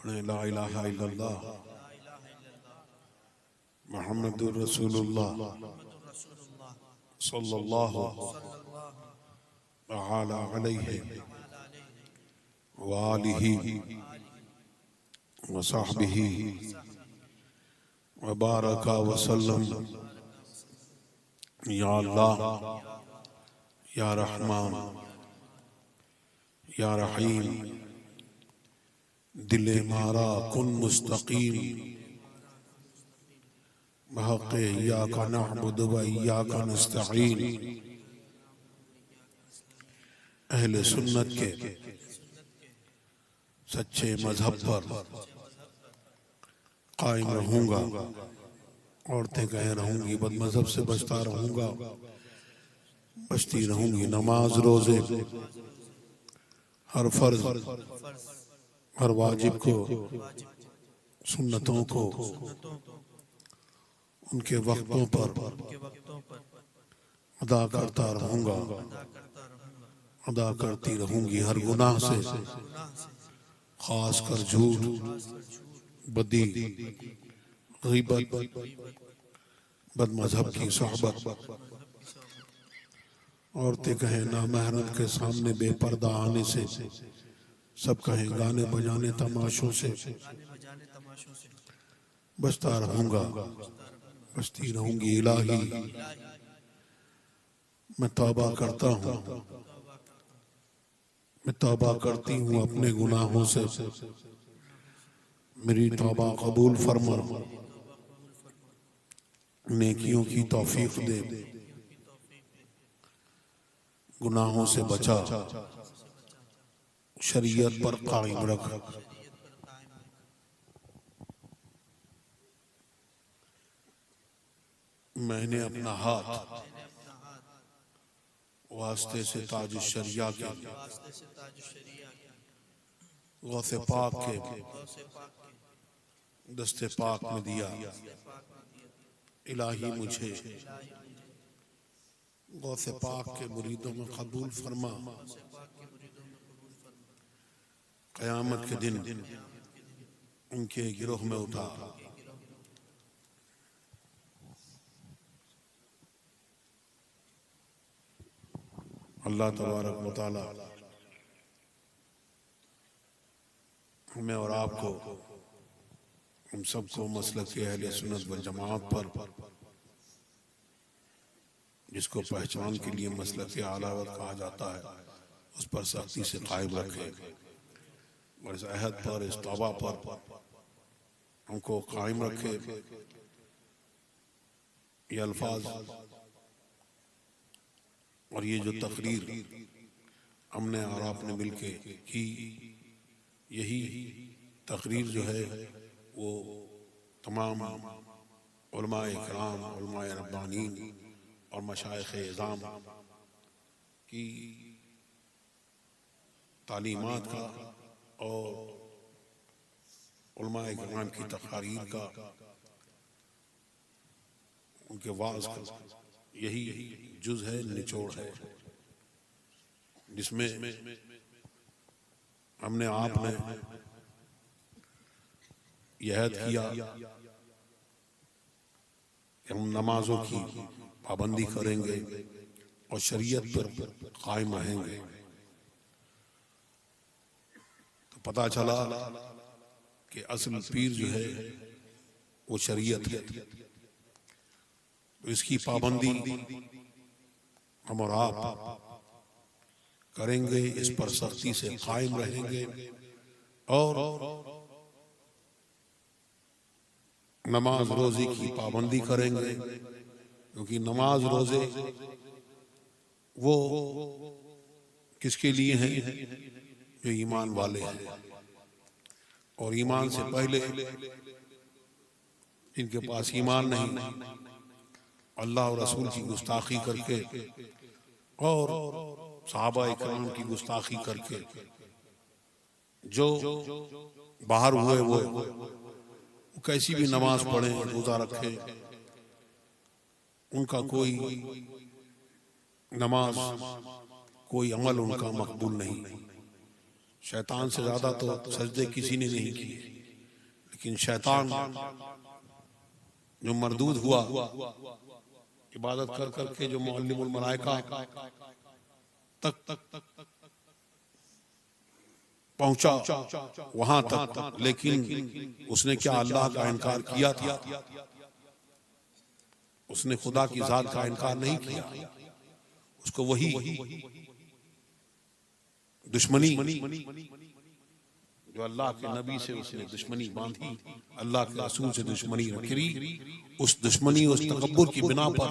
पढ़े ला इलाहा इल्लल्लाह मुहम्मदुर रसूलुल्लाह सल्लल्लाहु तआला अलैहि व आलिहि व सहबिहि व बारका व सल्लम। या अल्लाह या रहमान या रहीम दिले मारा कुन मुस्तकीम बहक़े इय्याका नअबुदु व इय्याका नस्तईन। अहले सुन्नत के सच्चे मजहब पर कायम रहूंगा, औरतें कह रहूंगी बदमजहब से बचता रहूंगा, बचती रहूंगी। नमाज रोजे हर फर्ज हर वाजिब को सुन्नतों को उनके वक्तों पर अदा करता रहूंगा, अदा करती रहूंगी। हर गुनाह से खास कर झूठ, बदी, गीबत, बदमजहब की सोहबत। औरतें कहें नामहरम के सामने बेपर्दा आने से, सब कहें गाने बजाने तमाशों से, बचता रहूंगा, बचती रहूंगी। इलाही मैं तौबा करता हूँ, मैं तौबा करती हूँ अपने गुनाहों से, मेरी तौबा कबूल फरमा, नेकियों की तौफीक दे, गुनाहों से बचा, शरीयत पर कायम रख। मैंने अपना हाथ वास्ते से ताज शरिया के, गौसे पाक के दस्ते पाक में दिया। इलाही मुझे गौसे पाक के मुरीदों में कबूल फरमा। क़यामत के दिन उनके गिरोह में उठा। अल्लाह तबारक व तआला हमें और आपको, हम सबको मसलक के अहले सुन्नत व जमात पर, जिसको पहचान के लिए मसलक के आलावत कहा जाता है, उस पर सख्ती से कायम रखे और इस अहद पर, इस तौबा पर हमको कायम रखे। ये अल्फाज और ये जो तकरीर हमने और आपने मिलके की, यही तकरीर जो है वो तमाम उलमाए इकराम, उलमाए रब्बानीन और मशाइख़ इज़ाम की तालीमात का और उलमाए इकराम की तक़रीर का, उनके वाज़ का यही जुज़ है, निचोड़ है, जिसमें हमने आपने यह अहद किया कि हम नमाजों की पाबंदी करेंगे और शरीयत पर कायम रहेंगे। तो पता चला कि असल पीर जो है वो शरीयत है। तो इसकी पाबंदी हम और आप करेंगे, इस पर सख्ती से कायम रहेंगे और नमाज रोजे की पाबंदी करेंगे, क्योंकि नमाज रोजे वो किसके लिए हैं? जो ईमान वाले हैं और ईमान से पहले इनके पास ईमान नहीं, अल्लाह और रसूल की गुस्ताखी करके और सहाबा इकराम की गुस्ताखी करके जो बाहर हुए वो कैसी भी नमाज पढ़े, रोजा रखे, उनका कोई नमाज, कोई अमल उनका मकबूल नहीं। शैतान से ज्यादा तो सजदे किसी ने नहीं किए। लेकिन शैतान जो मरदूद हुआ, इबादत कर करके जो मुअल्लिमुल मलाइका तक पहुंचा, वहां तक, लेकिन उसने क्या अल्लाह का इनकार किया था? उसने खुदा की जात का इनकार नहीं किया। उसको वही दुश्मनी जो अल्लाह के नबी से उसने दुश्मनी बांधी, अल्लाह के रसूल से दुश्मनी रखी, उस दुश्मनी, उस तकब्बुर की बिना पर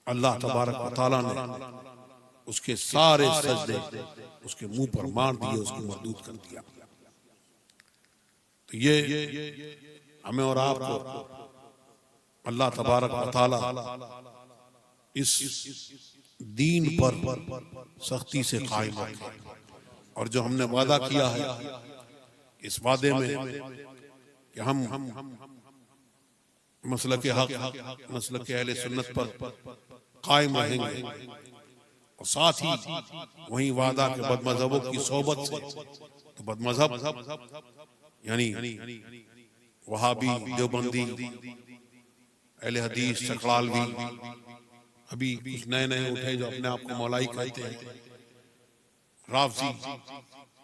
अल्लाह तबारक व तआला ने उसके सारे सजदे उसके मुंह पर मार दिए, उसको मरदूद कर दिया। तो ये हमें और आपको अल्लाह तबारक व तआला इस दीन पर सख्ती से कायम रखे, और जो हमने वादा किया है इस वादे में कि हम मसलक हक, मसलक अहले सुन्नत पर कायम रहेंगे, और साथ ही वही वादा के बदमज़हबों की सोबत से, तो बदमज़हब यानी वहाबी, देवबंदी, अहले हदीस, चकड़ालवी, अभी कुछ नए नए उठे जो अपने आप को मौलाई कहते हैं, राफ़ज़ी,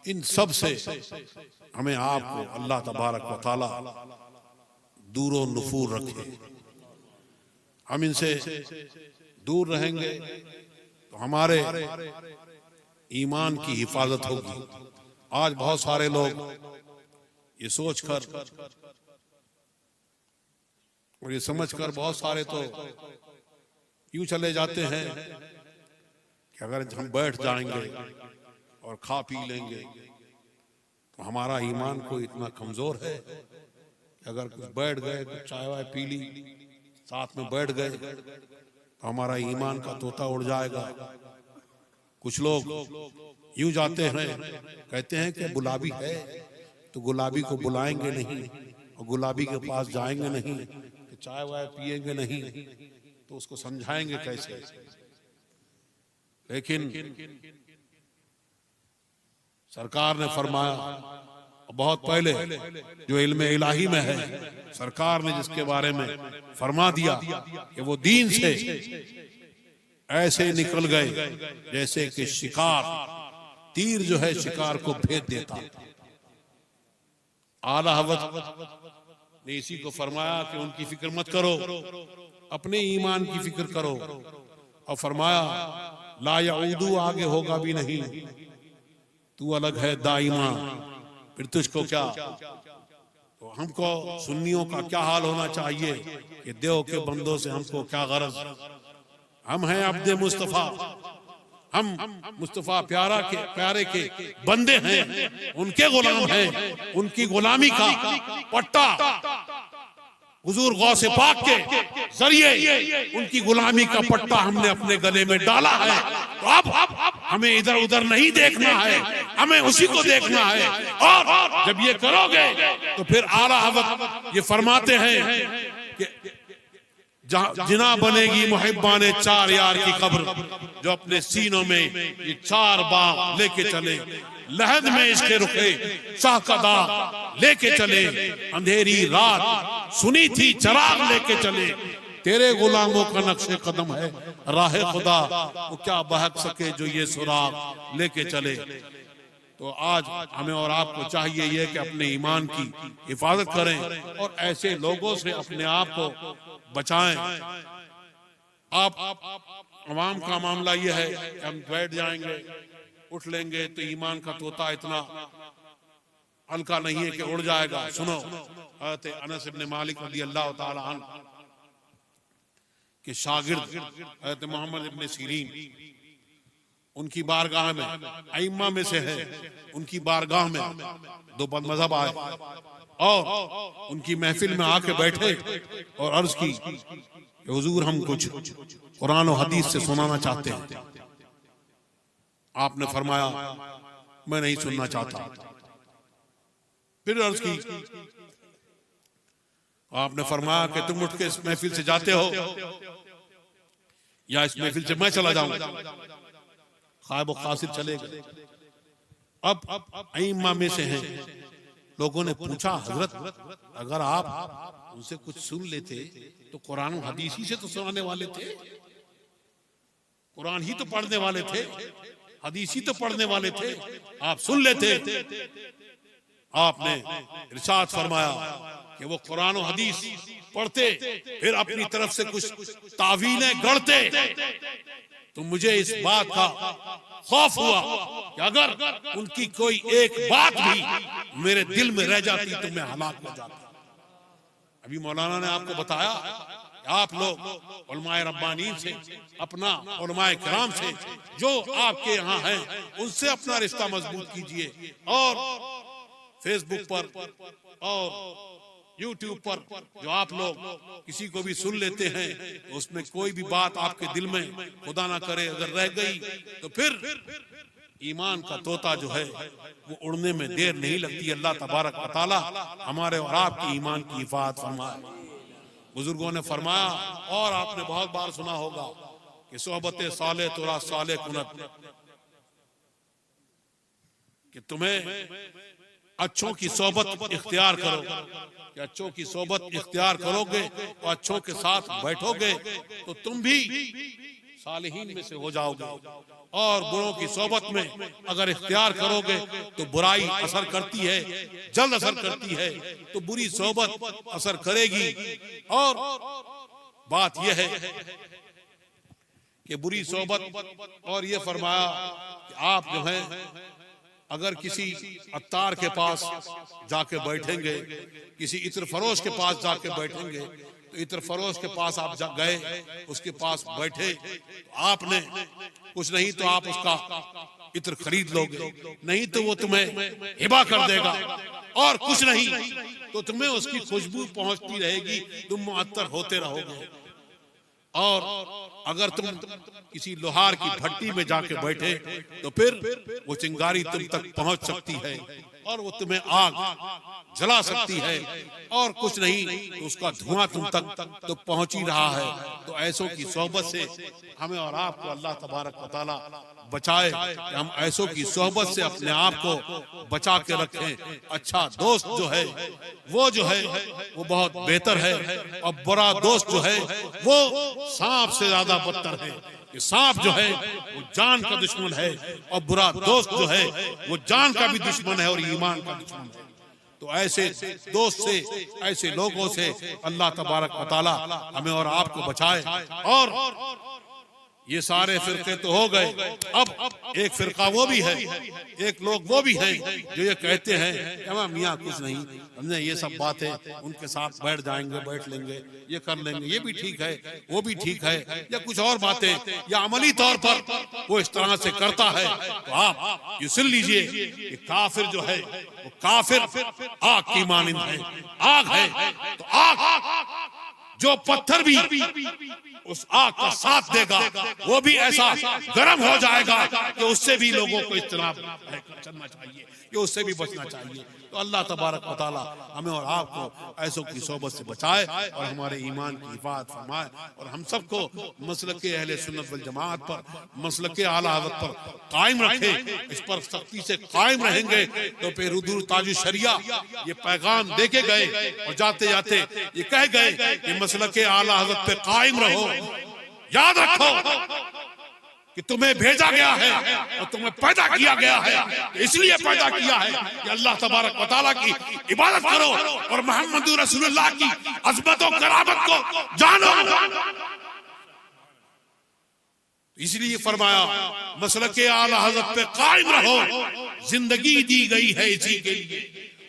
इन सब से हमें आपको अल्लाह तबारक व तआला दूरो नुफूर रखे। हम इनसे दूर रहेंगे तो हमारे ईमान की हिफाजत होगी। आज बहुत सारे लोग ये सोचकर और ये समझकर, बहुत सारे तो यूं चले जाते हैं कि अगर हम बैठ जाएंगे और खा पी लेंगे तो हमारा ईमान कोई इतना कमजोर है कि अगर कुछ बैठ गए, कुछ चाय वाय पी ली, साथ में बैठ गए तो हमारा ईमान का तोता उड़ जाएगा। कुछ लोग यूं जाते हैं, कहते हैं कि गुलाबी है तो गुलाबी को बुलाएंगे नहीं और गुलाबी के पास जाएंगे नहीं, चाय वाय पिएंगे नहीं, तो उसको समझाएंगे कैसे? लेकिन सरकार ने फरमाया, बहुत पहले जो इल्म इलाही में है, सरकार ने जिसके बारे में फरमा दिया कि वो दीन से ऐसे निकल गए जैसे कि शिकार, तीर जो है शिकार को भेद देता। आला हज़रत ने इसी को फरमाया कि उनकी फिक्र मत करो, अपने ईमान की फिक्र करो, और फरमाया ला यऊदू, आगे होगा भी नहीं, तू अलग है दाइमा, फिर तुझको क्या। तो हमको सुन्नियों का क्या हाल होना चाहिए कि देव के बंदों से हमको क्या गरज, हम हैं अब्दे मुस्तफा, हम मुस्तफा प्यारे के बंदे हैं, उनके गुलाम हैं, उनकी गुलामी का पट्टा हुजूर गौसे पाक के जरिए उनकी गुलामी का पट्टा हमने अपने गले में डाला है। तो अब हमें इधर उधर नहीं देखना है, हमें उसी को देखना है। और जब ये करोगे तो फिर आला हज़रत ये फरमाते हैं कि जिना बनेगी मुहिब्बाने चार यार की कब्र, जो अपने सीनों में ये चार बाग लेके चले, लहद में इसके रुखे शाह का दाग लेके चले, अंधेरी रात सुनी थी चराग लेके चले, तेरे गुलामों का नक्शे कदम है राह खुदा, वो क्या बहक सके जो ये सुराग लेके चले। तो आज हमें और आपको चाहिए ये कि अपने ईमान की हिफाजत करें और ऐसे लोगों से अपने आप को बचाएं। आप अवाम का मामला ये है कि हम बैठ जाएंगे, उठ लेंगे तो ईमान का तोता इतना हल्का नहीं है कि उड़ जाएगा। सुनो हज़रत अनस इब्न मालिक रज़ियल्लाहु ताला अन्हु के शागिर्द हज़रत मोहम्मद इब्न सीरीन, उनकी बारगाह में, अइम्मा में से है, उनकी बारगाह में दो बदमज़हब आए और उनकी महफिल में आके बैठे और अर्ज की कि हुजूर हम कुछ कुरान और हदीस से सुनाना चाहते हैं। आपने फरमाया मैं नहीं सुनना चाहता। फिर अर्ज की, आपने फरमाया कि तुम उठ के इस महफिल से जाते हो या इस महफिल से मैं चला जाऊं। खायब कासिर चले गए। अब अइम्मा में से हैं लोगों ने पूछा, हजरत अगर आप उनसे कुछ सुन लेते तो कुरान और हदीस ही से तो सुनाने वाले थे, कुरान ही तो पढ़ने वाले थे, हदीस ही तो पढ़ने वाले थे, आप सुन लेते। आपने इरशाद फरमाया कि वो कुरान और हदीस पढ़ते फिर अपनी तरफ से कुछ तावीलें गढ़ते, तो मुझे इस बात का खौफ हुआ कि अगर उनकी कोई एक बात भी मेरे दिल में रह जाती तो मैं हलाक हो जाता। अभी मौलाना ने आपको बताया कि आप लोग उलमाए रब्बानी से, अपना उलमाए किराम से जो आपके यहाँ हैं उनसे अपना रिश्ता मजबूत कीजिए, और फेसबुक पर और यूट्यूब पर जो आप लोग किसी को भी सुन लेते हैं तो उसमें कोई भी बात आपके दिल में खुदा ना करे अगर रह गई तो फिर ईमान का तोता जो है वो उड़ने में देर नहीं लगती। अल्लाह तबारक व तआला हमारे और आपके ईमान की हिफाजत फरमाए। बुजुर्गों ने फरमाया, और आपने बहुत बार सुना होगा कि सोहबत साले तुरा साले कुनत, कि तुम्हें अच्छों की सोहबत इख्तियार करो, कि अच्छों की सोहबत इख्तियार करोगे और अच्छों के साथ बैठोगे तो तुम भी सालिहीन में से हो जाओगे, और बुरों की सोहबत में अगर इख्तियार करोगे तो बुराई असर करती है, जल्द असर करती है, तो बुरी सोहबत असर करेगी। और बात यह है कि बुरी सोहबत, और ये फरमाया कि आप जो है अगर किसी अत्तार के पास जाके बैठेंगे, किसी इत्र फरोश के पास जाके बैठेंगे, तो इत्र फरोश के पास आप गए, उसके पास बैठे, तो आपने कुछ नहीं तो आप उसका इत्र खरीद लोगे, नहीं तो वो तुम्हें हिबा कर देगा, और कुछ नहीं तो तुम्हें उसकी खुशबू पहुंचती रहेगी, तुम मुअत्तर होते रहोगे। और अगर तुम किसी लोहार की भट्टी में जाके बैठे तो फिर वो चिंगारी तुम तक पहुंच सकती है और वो तुम्हें आग जला सकती है, और कुछ नहीं तो उसका धुआं तुम तक तो पहुंच ही रहा है। तो ऐसों की सोहबत से हमें और आपको अल्लाह तबारक व तआला बचाए कि हम ऐसों की सोहबत से अपने आप को बचा के रखें। अच्छा दोस्त जो है वो बहुत बेहतर है, और बुरा दोस्त जो है वो सांप से ज्यादा बदतर है। कि सांप जो है वो जान का दुश्मन है, और बुरा दोस्त जो है वो जान का भी दुश्मन है और ईमान का दुश्मन है। तो ऐसे दोस्त से, ऐसे लोगों से अल्लाह तबारक व तआला हमें और आपको बचाए। और ये सारे फिरके तो हो गए, अब एक फिरका वो भी है, एक लोग वो भी हैं जो ये कहते हैं कि मियाँ कुछ नहीं, हमने ये सब बातें उनके साथ बैठ जाएंगे, बैठ लेंगे, ये कर लेंगे, ये भी ठीक है, वो भी ठीक है, या कुछ और बातें, या अमली तौर पर वो इस तरह से करता है। तो आप ये सुन लीजिए कि काफिर जो है वो काफिर आग की मानिंद है, आग है, तो आग जो पत्थर भी उस आग का साथ देगा वो भी ऐसा गर्म हो जाएगा कि उससे भी लोगों को इज्तनाब करना चाहिए, कि उससे भी बचना चाहिए। तो अल्लाह तबारक व तआला हमें और आपको ऐसों की सोबत से बचाए और हमारे ईमान की हिफाजत फरमाए, और हम सबको मसलके अहले सुन्नत वल जमात पर, मसलके आला हज़रत पर कायम रखे। इस पर सख्ती से कायम रहेंगे तो फिर हुजूर ताजुल शरिया ये पैगाम देके गए और जाते जाते ये कह गए कि मसलके आला हज़रत पे कायम रहो। याद रखो कि तुम्हें भेजा गया है और तुम्हें पैदा किया गया है, इसलिए पैदा किया है कि अल्लाह तबारक व तआला की इबादत करो और मोहम्मद रसूलुल्लाह की अज़मत और करामत को जानो। इसलिए फरमाया मसलके आला हज़रत पे कायम रहो, जिंदगी दी गई है इसी के लिए,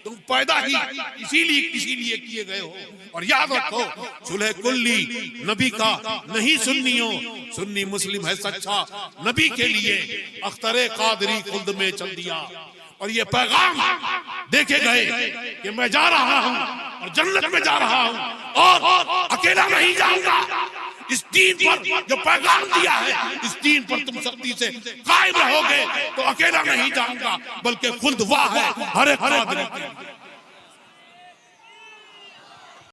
तुम पैदा ही इसीलिए किए गए हो। और याद रखो सुलह कुल्ली नबी का नहीं सुन्नियों, सुन्नी मुस्लिम है सच्चा नबी के लिए, अख्तरे कादरी खुद में चल दिया। और ये पैगाम देखे गए कि मैं जा रहा हूँ और जन्नत में जा रहा हूँ और अकेला नहीं जाऊंगा। इस दीन पर जो पैगाम दिया है, इस दीन पर तुम सख्ती से कायम रहोगे तो अकेला नहीं जाऊंगा, बल्कि खुद वाह है हर एक कादरी।